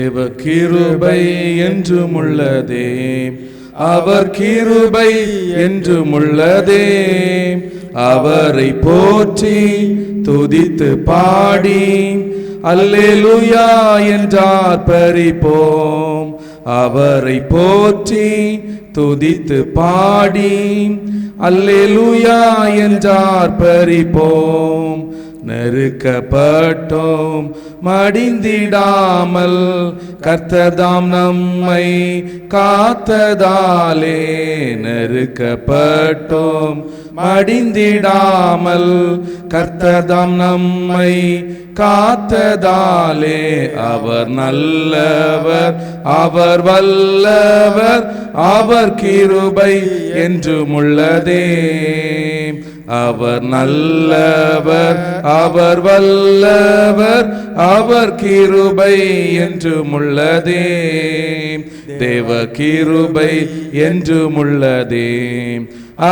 தேவ கிருபை என்றும் உள்ளதே, அவர் கிருபை என்றும் உள்ளதே. அவரை போற்றி துதித்து பாடி அல்லேலூயா என்றார் பரிப்போம். அவரை போற்றி துதித்து பாடி அல்லேலூயா என்றார் பரிப்போம். நெருக்கப்பட்டோம் மடிந்திடாமல் கர்த்தர்தாம் நம்மை காத்ததாலே. நெருக்கப்பட்டோம் மடிந்திடாமல் கர்த்தர்தாம் நம்மை காத்ததாலே. அவர் நல்லவர், அவர் வல்லவர், அவர் கிருபை என்றும் உள்ளதே. அவர் நல்லவர், அவர் வல்லவர், அவர் கிருபை என்றும் உள்ளதே. தேவ கிருபை என்றும் உள்ளதே,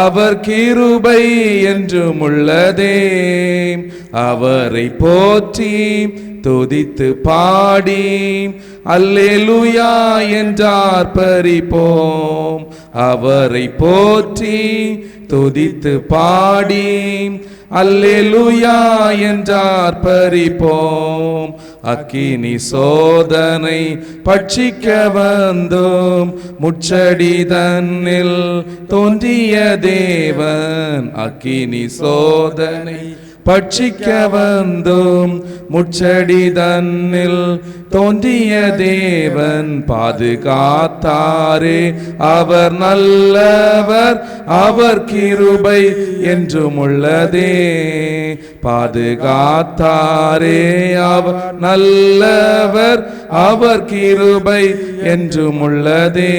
அவர் கிருபை என்றும் உள்ளதே. அவரை போற்றி துதித்து பாடி அல்லேலூயா என்றார் பரிப்போம். அவரை போற்றி துதித்து பாடி அல்லேலூயா என்றார் பரிப்போம். அக்கினி சோதனை பட்சிக்க வந்தோம், முச்சடி தன்னில் தோன்றிய தேவன். அக்கினி சோதனை பட்சிக்க வந்தோம், முச்சடி தன்னில் தோன்றிய தேவன். பாதுகாத்தாரே அவர் நல்லவர், அவர் கிருபை என்றும் உள்ளதே. பாதுகாத்தாரே அவர் நல்லவர், அவர் கிருபை என்றும் உள்ளதே.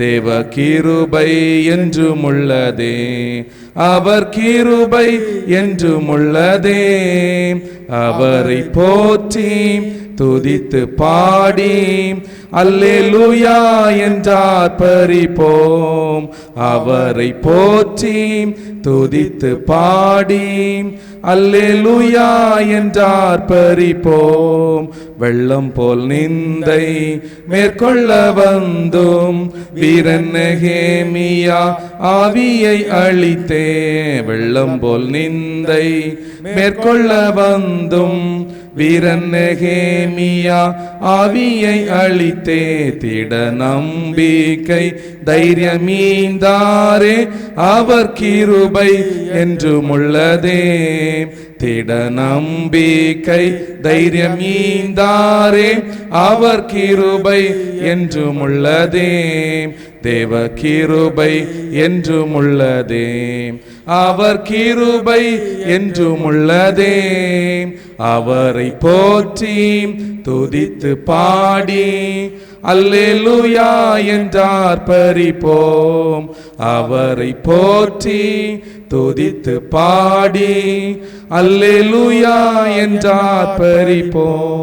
தேவ கிருபை என்றும் உள்ளதே, அவர் கிருபை என்றும் உள்ளதே. அவரை போற்றி துதித்து பாடி அல்லேலூயா என்றார் பரிப்போம். அவரை போற்றி துதித்து பாடி அல்லேலூயா என்றார் பரிப்போம். வெள்ளம் போல் நிந்தை மேற்கொள்ள வந்தும் வீரன் நெகேமியா ஆவியை அழித்தே. வெள்ளம் போல் நிந்தை மேற்கொள்ள வந்தும் வீரன் நெகேமியா ஆவியை அழித்தே. திட நம்பிக்கை தைரியமீந்தாரே, அவர் கிருபை என்றும் உள்ளதே. திட நம்பிக்கை தைரியமீந்தாரே, அவர் கிருபை என்றும் உள்ளதே. தேவ கிருபை என்றும் உள்ளதே, அவர் கிருபை என்றும் உள்ளதே. அவரை போற்றி துதித்து பாடி அல்லேலூயா என்றார் பரிப்போம். அவரை போற்றி துதித்து பாடி அல்லேலூயா என்றார் பரிப்போம்.